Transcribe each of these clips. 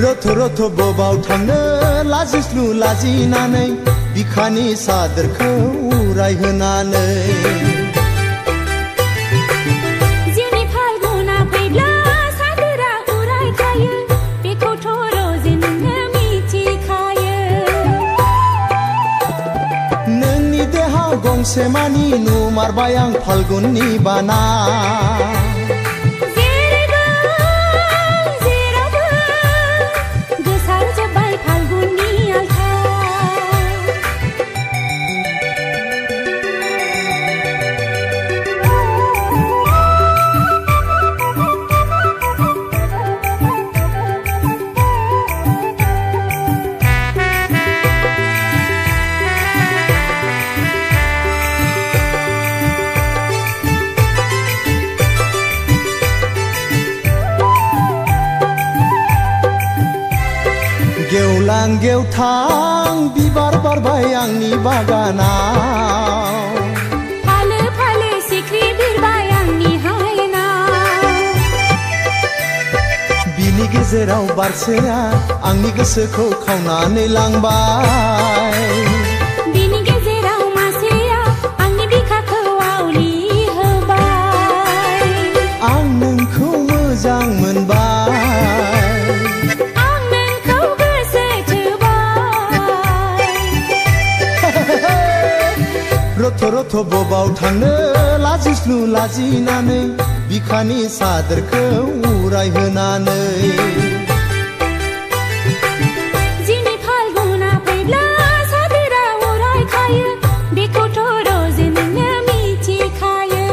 रथ रथ बबाव थांनो लाजिस्लु लाजिनानै बिखानि सादोरखौ उरायहोनानै जिउनि फाल्गुना फैब्ला सादोरा उरायखायो बेखौथ' रजे नोङो मिथिखायो नोंनि देहा गंसे मानि नुमारबाय आं फाल्गुननि बाना गेवलां गेवथां बिबार बारबाय आंनि बागानाव फालो फालो सिख्रि बिरबाय आंनि हायेनाव बिनि गेजेराव बारसेया आंनि गोसोखौ खावनानै लांबाय बिनि गेजेराव मासेया आंनि बिखाखौ आवलि होबाय आं नोंखौ मोजां मोनबाय रथ रथ बबाव थांनो लाजिस्लु लाजिनानै बिखानि सादोरखौ उरायहोनानै जिउनि फाल्गुना फैब्ला सादोरा उरायखायो बेखौथ' रजे नोङो मिथिखायो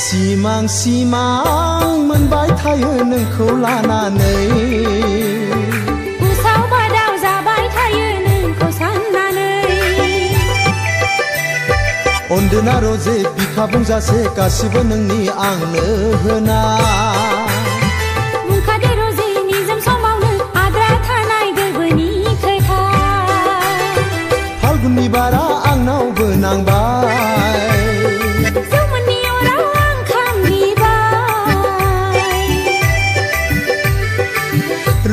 सिमां सिमां मोनबाय थायो नोंखौ लानानै उसाव बादाव जाबाय थायो नोंखौ साननानै अनदोना रजे बिखा बुंजासे गासिबो नोंनि आंनो होना बुंखादो रजे निजोम समावनो आद्रा थानाय गोरबोनि खोथा फाल्गुननि बारा आंनावबो नांबाय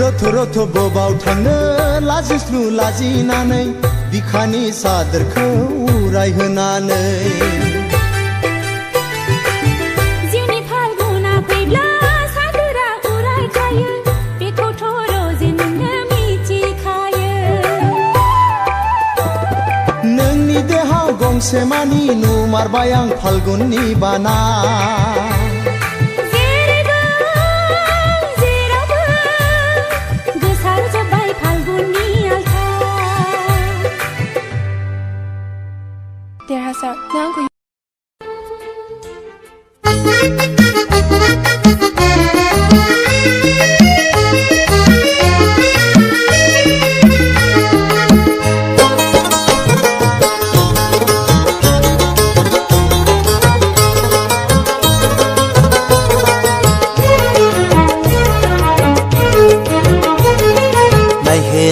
रथ रथ बबाव थांनो लाजिस्लु लाजिनानै बिखानि सादोरखौ उरायहोनानै जिउनि फाल्गुना फैब्ला सादोरा उरायखायो बेखौथ' रजे नोङो मिथिखायो नोंनि देहा गंसे मानि नुमारबाय आं फाल्गुननि बाना देरहासार नों आंखौ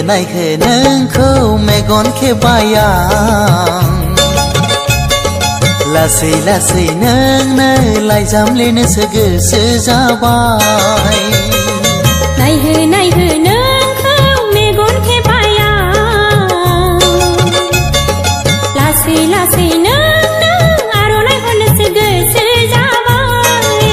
नायहो नोंखौ मेगन खेबाय आं लासै लासै नोंनो लाइजाम लिरनोसो गोसो जाबाय नायहो नायहो नोंखौ मेगन खेबाय आं लासै लासै नोंनो आर'नाइ हरनोसो गोसो जाबाय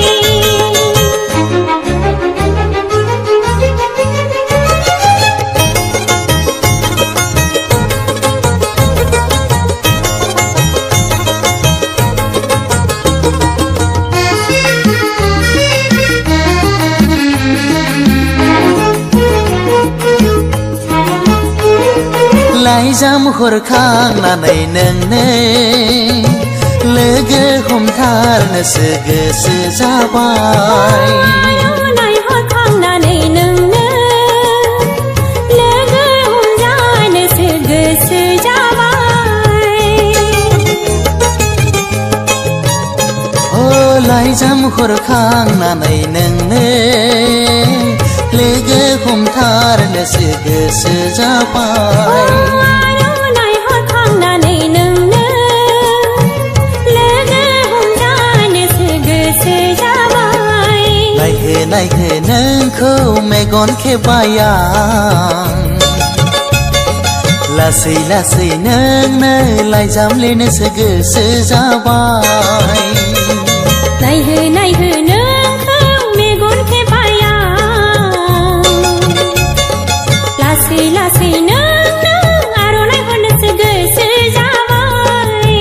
लाइजाम हरखांनानै नोंनो लोगो हमथारनोसो गोसो जाबाय आर'नाइ हरखांनानै नोंनो लोगो हमजानोसो गोसो जाबाय ओ लाइजाम हरखांनानै नोंनो लोगो हमथारनोसो गोसो जाबाय आर'नाइ हरखांनानै नोंनो लोगो हमजानोसो गोसो जाबाय नायहो नोंखौ मेगन खेबबाय आं लासै लासै नोंनो लाइजाम लिरनोसो गोसो जाबाय नायहो नोंखौ मेगन खेबबाय आं लासै लासै नोंनो आर'नाइ हरनोसो गोसो जाबाय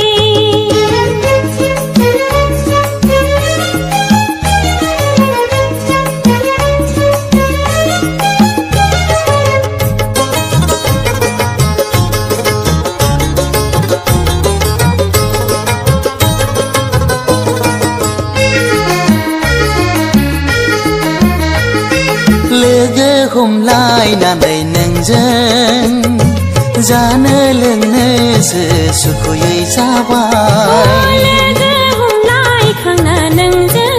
लोगो हमलायनानै नोंजों जानो लोंनोसो सुखुयै जाबाय लोगो हमलायखांना नोंजों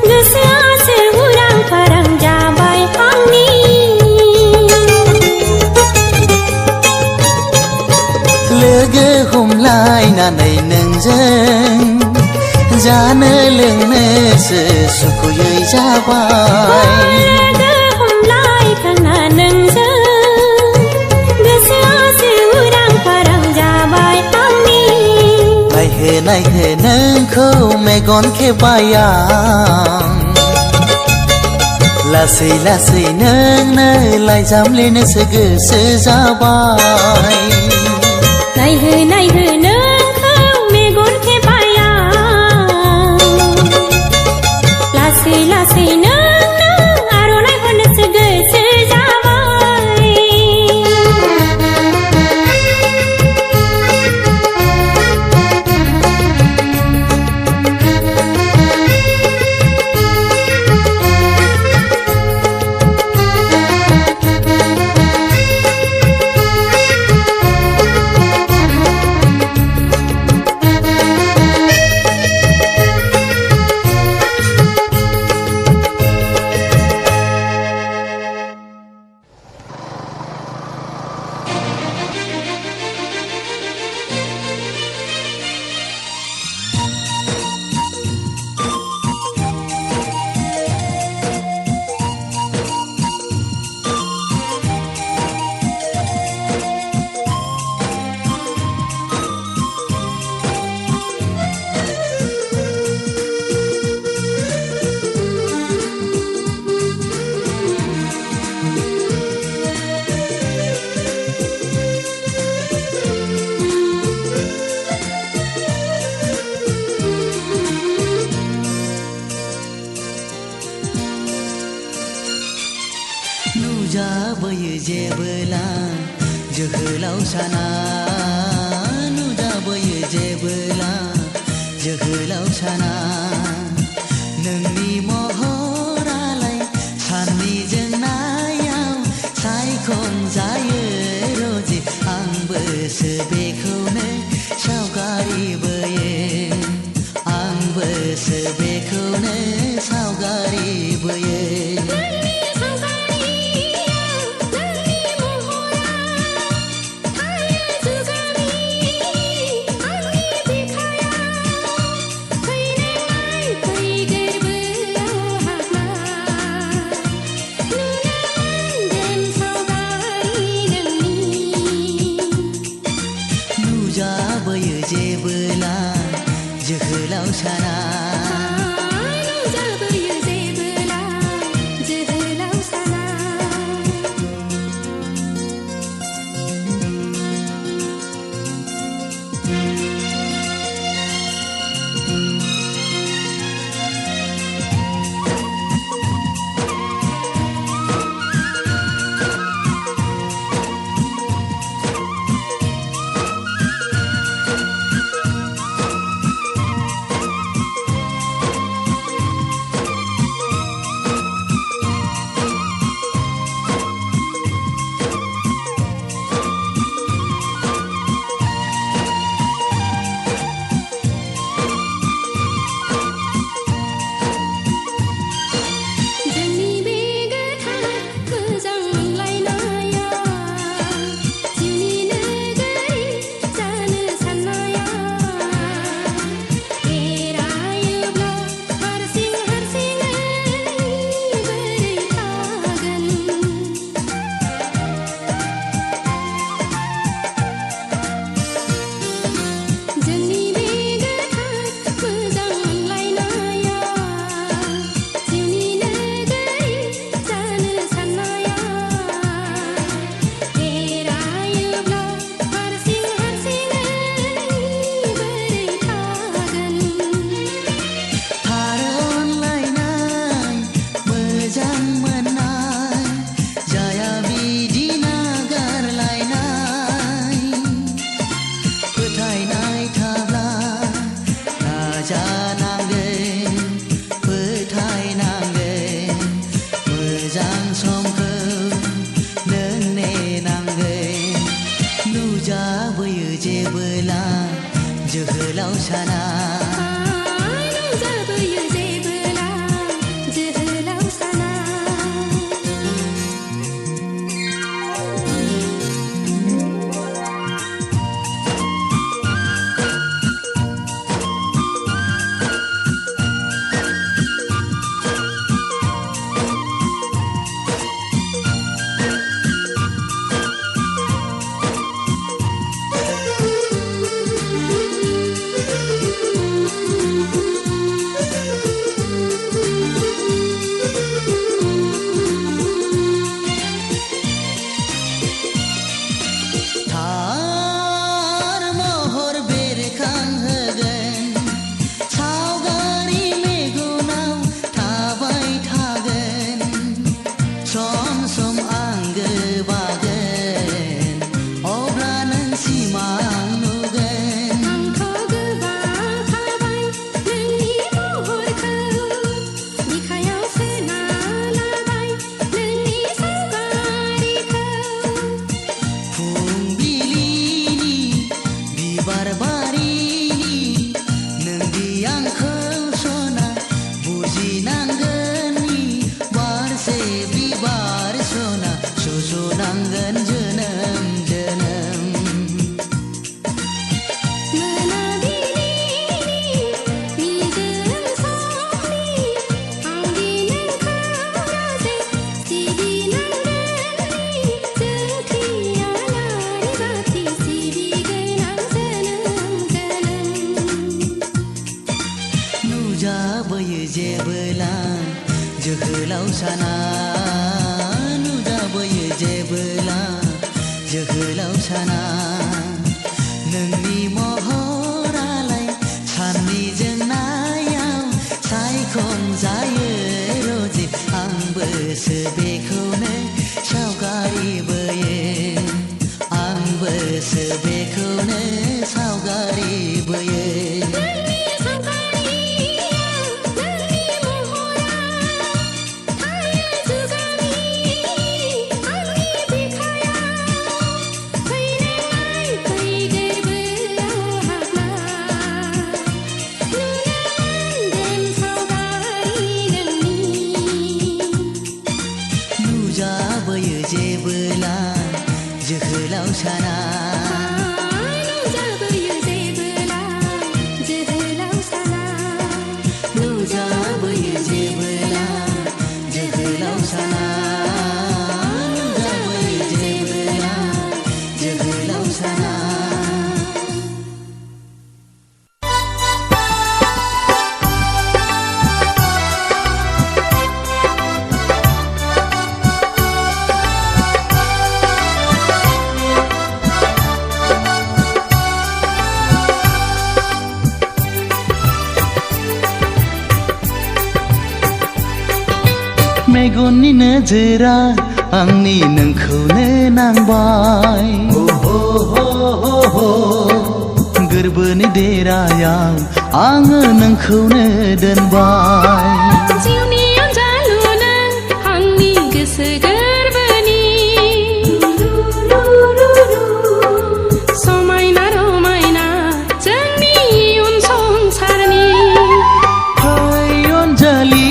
गोसोआसो उरां फारां जाबाय आंनि लोगो हमलायनानै नोंजों जानो लोंनोसो सुखुयै जाबाय लोगो हमलायखांना नोंजों गोसोआसो उरां फारां जाबाय आंनि नायहो नोंखौ मेगन खेबबाय आं लासै लासै नोंनो लाइजाम लिरनोसो गोसो जाबाय नायहो नोंखौ मेगन खेबबाय आं लासै लासै नोंनो आर'नाइ हरनोसो गोसो जाबाय नुजाबोयो जेबोला जोहोलाव साना नुजाबोयो जेबोला जोहोलाव साना नोंनि महरालाय साननि जोंनायाव सायखं जायो रजे आंबोसो बेखौनो सावगारि बोयो आंबोसो बेखौनो सावगारि बोयो नुजाबोयो जेबोला जोहोलाव साना नुजाबोयो जेबोला जोहोलाव साना नाजानांगोन फोथायनांगोन मोजां समखौ नों नेनांगोन नुजाबोयो जेबोला जोहोलाव साना नुजाबोयो जेबोला जोहोलाव साना नुजाबोयो जेबोला जोहोलाव साना नुजाबोयो जेबोला जोहोलाव साना नोंनि महरालाय साननि जोंनायाव सायख'जायो रजे आंबोसो बेखौनो सावगारि बोयो आंबोसो बेखौनो सावगारि बोयो नुजाबोयो जेबोला जोहोलाव साना नुजाबोयो जेबोला जोहोलाव साना नुजाबोयो जेबोला जोहोलाव साना नुजाबोयो जेबोला जोहोलाव साना मेगननि नोजोरा आंनि नोंखौनो नांबाय गोरबोनि देरायाव आङो नोंखौनो दोनबाय जिउनि अनजालु नों आंनि गोसो गोरबोनि समायना रमायना जोंनि इयुन संसारनि फै अनजालि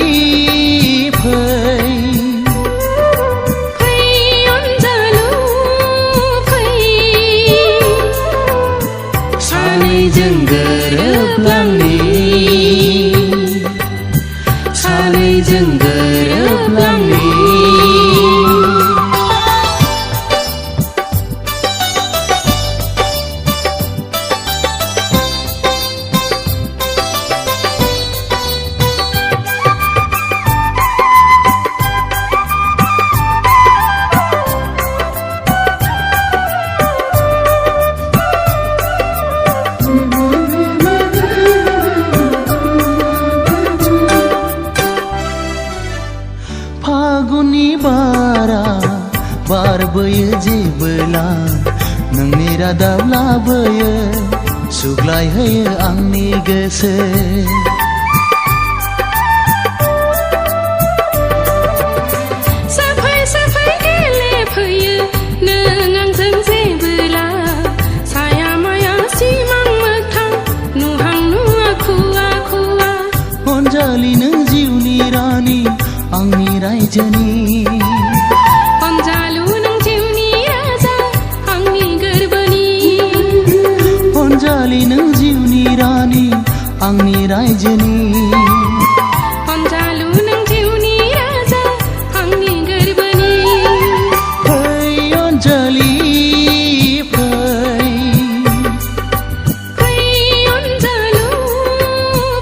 सानैजों गोरोबलांनि सानैजों गोरोबलांनि फागुननि बारा बारबोयो जेबोला नोंनि रादाब लाबोयो सुग्लायहोयो आंनि गोसो साफाय साफाय गेलेफैयो नों आंजों जेबोला साया माया सिमां मोगथां नुहां नुवा खुवा खुवा अनजालि नों जिउनि रानि आंनि रायजोनि अनजालु नों जिउनि राजा आंनि गोरबोनि अनजालि नों जिउनि रानि आंनि रायजोनि अनजालु नों जिउनि राजा आंनि गोरबोनि फै अनजालि फै फै अनजालु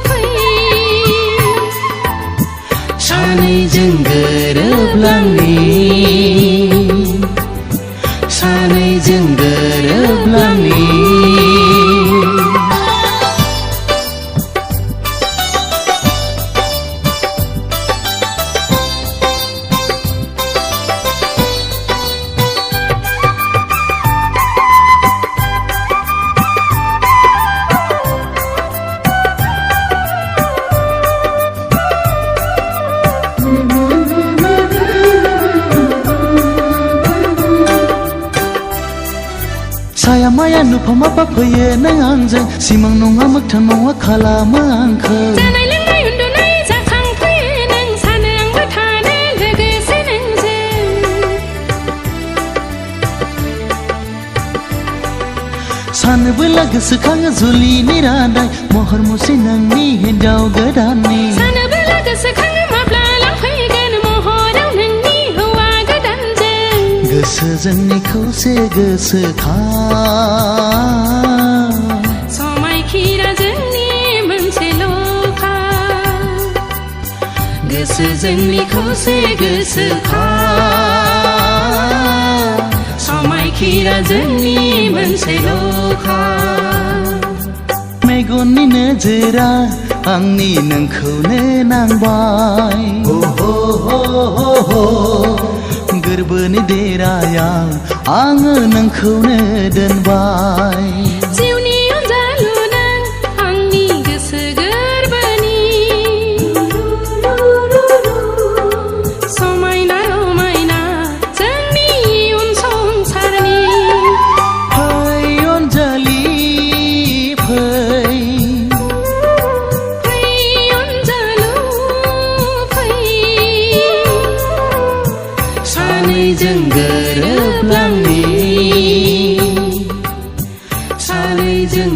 फै सानैजों गोरोबलांनि सानैजों गोरोबलांनि साया माया नुफामा फैयो नों आंजों सिमां नङा मोगथां नङा खालामो आंखौ जानाय लोंनाय उन्दुनाय जाखांफैयो नों सानो आंबो थानो लोगोसे नोंजों सानोबोला गोसोखाङो जुलिनि रादाय महर मुस्रि नोंनि हिन्जाव गोदाननि सानोबोला गोसोखाङो माब्ला लांफैगोन महराव नोंनि हौवा गोदानजों गोसो जोंनि खौसे गोसोखां समायखिरा जोंनि मोनसेल'खा गोसो जोंनि खौसे गोसोखां समायखिरा जोंनि मोनसेल'खा मेगननि नोजोरा आंनि नोंखौनो नांबाय गोरबोनि देरायाव आङो नोंखौनो दोनबाय जिउनि अनजालु नों आंनि गोसो गोरबोनि समायना रमायना जोंनि इयुन संसारनि फै अनजालि फै फै अनजालु फै सानैजों गोरोबलांनि सानैजों